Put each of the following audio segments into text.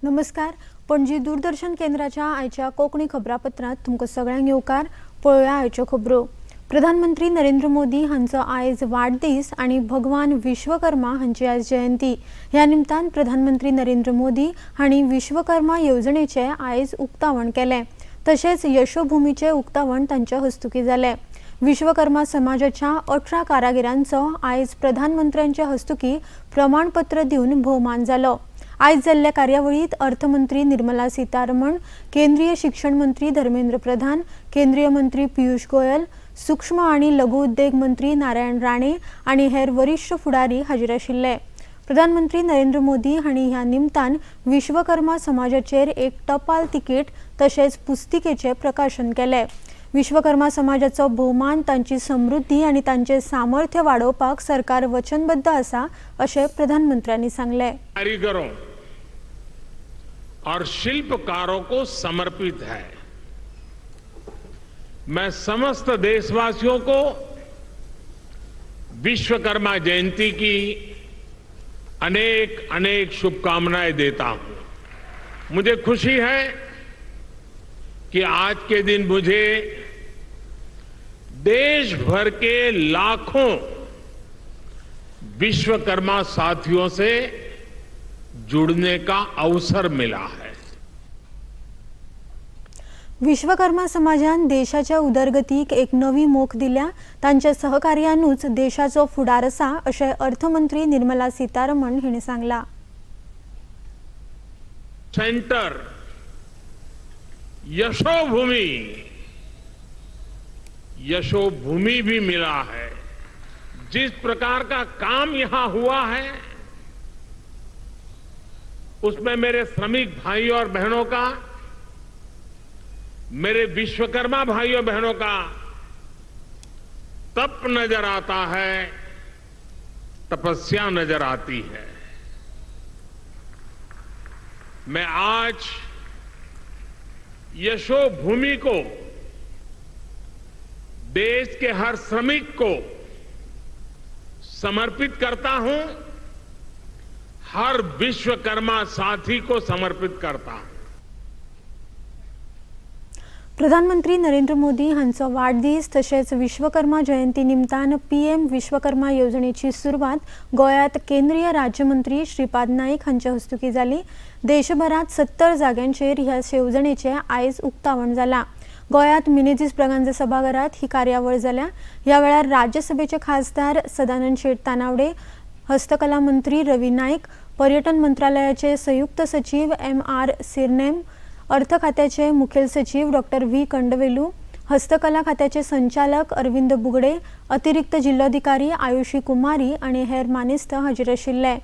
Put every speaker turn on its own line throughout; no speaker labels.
नमस्कार. पणजी दूरदर्शन केंद्राच्या आयच्या कोंकणी खबरापत्रांत तुमकां सगळ्यांक येवकार. पळोवया आयच्यो खबरो. प्रधानमंत्री नरेंद्र मोदी हांचो आयज वाडदीस आनी भगवान विश्वकर्मा हांची आयज जयंती. ह्या निमतान प्रधानमंत्री नरेंद्र मोदी हांणी विश्वकर्मा येवजणेचें आयज उक्तावण केलें. तशेंच यशोभुमीचें उक्तावण तांच्या हस्तुकीं जालें. विश्वकर्मा समाजाच्या 18 कारागिरांचो आयज प्रधानमंत्र्यांच्या हस्तुकीं प्रमाणपत्र दिवन भोवमान जालो. आयज जाल्ल्या कार्यावळीत अर्थमंत्री निर्मला सीतारमण, केंद्रीय शिक्षण मंत्री धर्मेंद्र प्रधान, केंद्रीय मंत्री पियुष गोयल, सूक्ष्म आनी लघु उद्देग मंत्री नारायण राणे आनी हेर वरिष्ठ फुडारी हाजीर आशिल्ले. प्रधानमंत्री नरेंद्र मोदी हांणी ह्या निमतान विश्वकर्मा समाजाचेर एक टपाल तिकीट तशेंच पुस्तिकेचें प्रकाशन केलें. विश्वकर्मा समाजाचो भोवमान, तांची समृद्धी आनी तांचें सामर्थ्य वाडोवपाक सरकार वचनबद्ध आसा अशें प्रधानमंत्र्यांनी सांगलें.
कारीगरों और शिल्पकारों को समर्पित है. मैं समस्त देशवासियों को विश्वकर्मा जयंती की अनेक अनेक शुभकामनाएं देता हूं. मुझे खुशी है कि आज के दिन मुझे देश भर के लाखों विश्वकर्मा साथियों से जुड़ने का अवसर मिला है.
विश्वकर्मा समाजान देशाच्या उदरगतीक एक नवी मोख दिल्या. तांच्या सहकार्यानूच देशाचो फुडार आसा अशें अर्थमंत्री निर्मला सीतारमण हांणी सांगला.
सेंटर यशोभूमि भी मिला है. जिस प्रकार का काम यहां हुआ है उसमें मेरे श्रमिक भाइयों और बहनों का, मेरे विश्वकर्मा भाइयों बहनों का तप नजर आता है, तपस्या नजर आती है. मैं आज यशोभूमि को, देश के हर श्रमिक को समर्पित करता हूं, हर विश्वकर्मा साथी को समर्पित करता हूं.
प्रधानमंत्री नरेंद्र मोदी हांचो वाडदीस तशेंच विश्वकर्मा जयंती निमतान पीएम विश्वकर्मा येवजणेची सुरवात गोंयांत केंद्रीय राज्यमंत्री श्रीपाद नाईक हांच्या हस्तुकीं जाली. देशभरात 70 जाग्यांचेर ह्या येवजणेचें आयज उक्तावण जालां. गोंयांत मिनेझीस ब्रगांझा सभाघरांत ही कार्यावळ जाल्या. ह्या वेळार राज्यसभेचे खासदार सदानंद शेट तानावडे, हस्तकला मंत्री रवी नाईक, पर्यटन मंत्रालयाचे संयुक्त सचिव MR सिरनेम, अर्थ खात्याचे मुखेल सचिव डॉ. व्ही कंडवेलू, हस्तकला खात्याचे संचालक अरविंद बुगडे, अतिरिक्त जिल्हाधिकारी आयुषी कुमारी आणि हेर मानेस्त हाजीर आशिल्ले.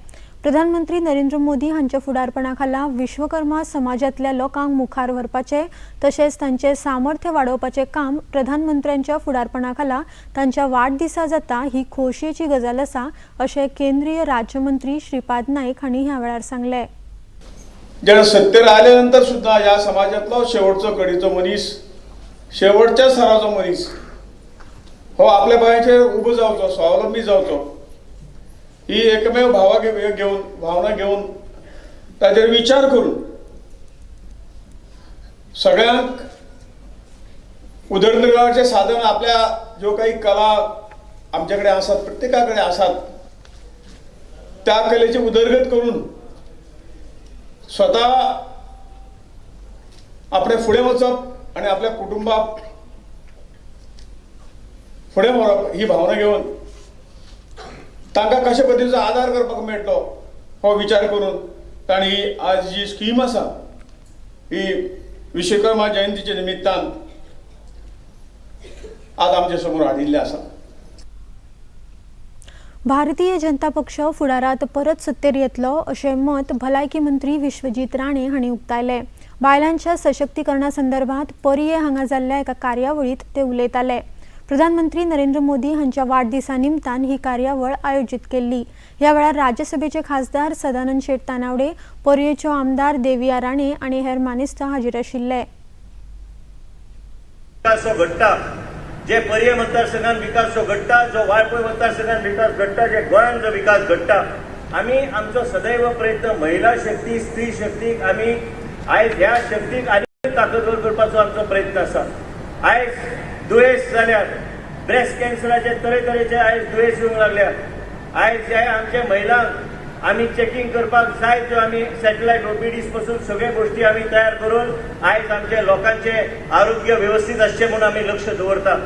प्रधानमंत्री नरेंद्र मोदी हांच्या फुडारपणाखाला विश्वकर्मा समाजातल्या लोकांक मुखार व्हरपाचे तशेंच तांचे सामर्थ्य वाडोवपाचे काम प्रधानमंत्र्यांच्या फुडारपणाखाला तांच्या वाडदिसा जाता ही खोशयेची गजाल आसा अशें केंद्रीय राज्यमंत्री श्रीपाद नाईक हांणी ह्या वेळार सांगलें.
जेन्ना सत्तेर आल्यानंतर सुद्धा या समाजातलो शेवटचो कडीचो मनीस, शेवटच्या स्तराचो मनीस हो आपल्या पांयाचेर उबो जावचो, स्वावलंबी जावचो ही एकमेव भावना घेवन ताचेर विचार करून सगळ्यांक उदरनिर्वाहाचे साधन आपल्या ज्यो काही कला आमचे कडेन आसात, प्रत्येका कडेन आसात, त्या कलेची उदरगत करून स्वतः आपणे फुडें वचप आनी आपल्या कुटुंबाक फुडें व्हरप ही भावना घेवन तांकां कशे पद्दतीचो आदार करपाक मेळटलो हो विचार करून तांणी आज जी स्कीम आसा ही विश्वकर्मा जयंतीच्या निमित्तान आज आमचे समोर हाडिल्ली आसा.
भारतीय जनता पक्ष फुडारात परत सत्तेर येतलो अशें मत भलायकी मंत्री विश्वजीत राणे हांणी उक्तायलें. बायलांच्या सशक्तीकरणा संदर्भात परये हांगा जाल्ल्या एका कार्यावळीत ते उलयताले. प्रधानमंत्री नरेंद्र मोदी हांच्या वाडदिसा निमतान ही कार्यावळ आयोजीत केल्ली. ह्या वेळार राज्यसभेचे खासदार सदानंद शेट तानावडे, परयेच्यो आमदार देविया राणे आनी हेर मानेस्त हाजीर आशिल्ले.
जे पर्याय मतदारसंघात विकास जो घडटा, जो वाळपय मतदारसंघात विकास घडटा, जे गोंयांत जो विकास घडटा आमी आमचो सदैव प्रयत्न महिला शक्ती स्त्री शक्तीक आमी आयज ह्या शक्तीक आनी ताकदवर करपाचो आमचो प्रयत्न आसा. आयज दुयेंस जाल्यात, ब्रेस्ट कॅन्सराचे तरेतरेचे आयज दुयेंस येवंक लागल्यात. आयज हे आमचे महिलांक आमी चेकिंग करपाक जाय त्यो आमी सॅटेलायट ओपीडीज पासून सगळे गोष्टी आमी तयार करून आयज आमचे लोकांचे आरोग्य व्यवस्थित आसचे म्हणून आमी लक्ष दवरता.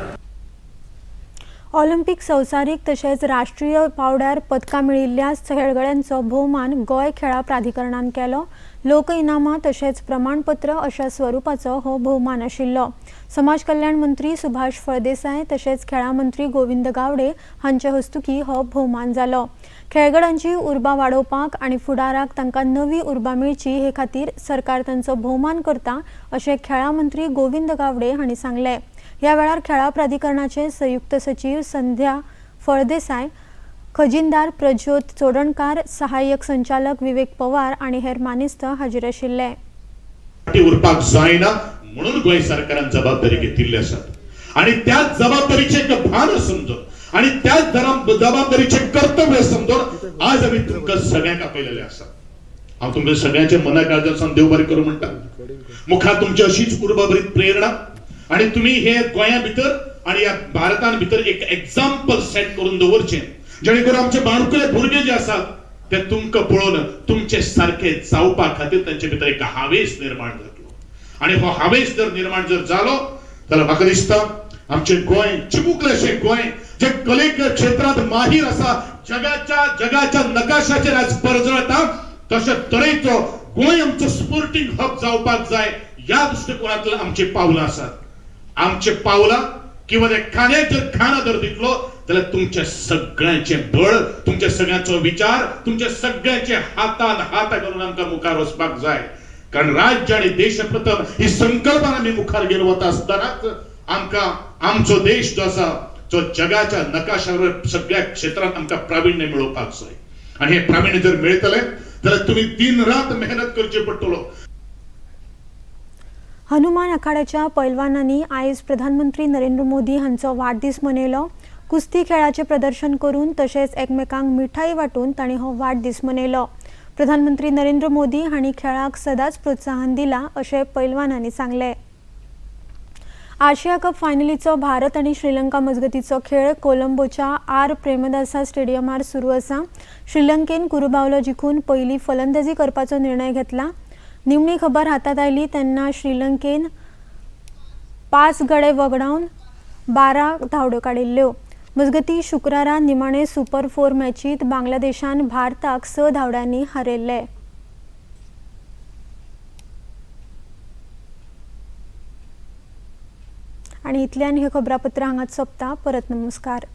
ऑलिम्पिक संवसारीक तशेंच राष्ट्रीय पावड्यार पदकां मेळिल्ल्या खेळगड्यांचो भोवमान गोंय खेळां प्राधिकरणान केलो. लोक इनामां तशेंच प्रमाणपत्र अशा स्वरुपाचो हो भोवमान आशिल्लो. समाज कल्याण मंत्री सुभाष फळदेसाय तशेंच खेळां मंत्री गोविंद गावडे हांचे हस्तुकीं हो भोवमान जालो. खेळगड्यांची उर्बा वाडोवपाक आनी फुडाराक तांकां नवी उर्बा मेळची हे खातीर सरकार तांचो भोवमान करता अशें खेळां मंत्री गोविंद गावडे हांणी सांगलें. ह्या वेळार खेळां प्राधिकरणाचे संयुक्त सचिव संध्या फळदेसाय, खजिनदार प्रज्योत चोडणकार, सहाय्यक संचालक विवेक पवार आनी हेर मानेस्त हाजीर आशिल्ले.
उरपाक जायना म्हणून गोंय सरकारान जबाबदारी घेतिल्ली आसात आणि त्या जबाबदारीचे एक भान समजून आणि त्या जबाबदारीचे कर्तव्य समजून आज आम्ही तुमकां सगळ्यांक आपयलेले आसा. हांव तुमकां सगळ्यांचे मना काळजासान देव बरें करूं म्हणटा. मुखार तुमची अशीच उर्बाभरीत प्रेरणा आणि तुम्ही हे गोंया भितर आणि या भारतान भितर एक एक्झाम्पल सेट करून दवरचें, जेणे करून आमचे बाळकुले भुरगे जे आसात ते तुमकां पळोवन तुमचे सारखे जावपा खातीर तांचे भितर एक हावेस निर्माण जातलो. आणि हो हावेस जर निर्माण जर जालो जाल्यार म्हाका दिसता आमचे गोंय चिमुकलेशे गोंय जे कलेच्या क्षेत्रात माहीर आसा, जगाच्या नकाशाचेर आज परजळटा, तशे तरेचो गोंय आमचो स्पोर्टिंग हब जावपाक जाय या दृष्टिकोनांतल्यान आमची पावलां आसात. आमचे पावलां किंवा खाण्यात जर खाना जर दितलो जाल्यार तुमच्या सगळ्यांचे बळ, तुमच्या सगळ्यांचो विचार, तुमच्या सगळ्यांचे हातान हात घालून आमकां मुखार वचपाक जाय. कारण राज्य आणि देश प्रथम ही संकल्पना आमी मुखार घेवन वता आसतनाच आमकां आमचो देश जो आसा जो जगाच्या नकाशावर सगळ्या क्षेत्रात आमकां प्रावीण्य मेळोवपाक जाय. आणि हे प्रावीण्य जर मेळटले जाल्यार तुम्ही दिन रात मेहनत करचे पडटलो.
हनुमान आखाड्याच्या पैलवानांनी आयज प्रधानमंत्री नरेंद्र मोदी हांचो वाडदीस मनयलो. कुस्ती खेळाचे प्रदर्शन करून तशेंच एकमेकांक मिठाई वाटून तांणी हो वाडदीस मनयलो. प्रधानमंत्री नरेंद्र मोदी हांणी खेळाक सदांच प्रोत्साहन दिलां अशें पैलवानांनी सांगलें. आशिया कप फायनलीचो भारत आनी श्रीलंका मजगतीचो खेळ कोलंबोच्या आर प्रेमदासा स्टेडियमार सुरू आसा. श्रीलंकेन कुरुबावलो जिखून पयली फलंदाजी करपाचो निर्णय घेतला. निमणी खबर हातात आयली तेन्ना श्रीलंकेन 5 गडे वगडावन 12 धांवड्यो काडिल्ल्यो. मजगतीं शुक्रारा निमाणे सुपर 4 मॅचींत बांगलादेशान भारताक 6 धांवड्यांनी हारयल्ले. आनी इतल्यान हे खबरापत्र हांगाच सोंपता. परत नमस्कार.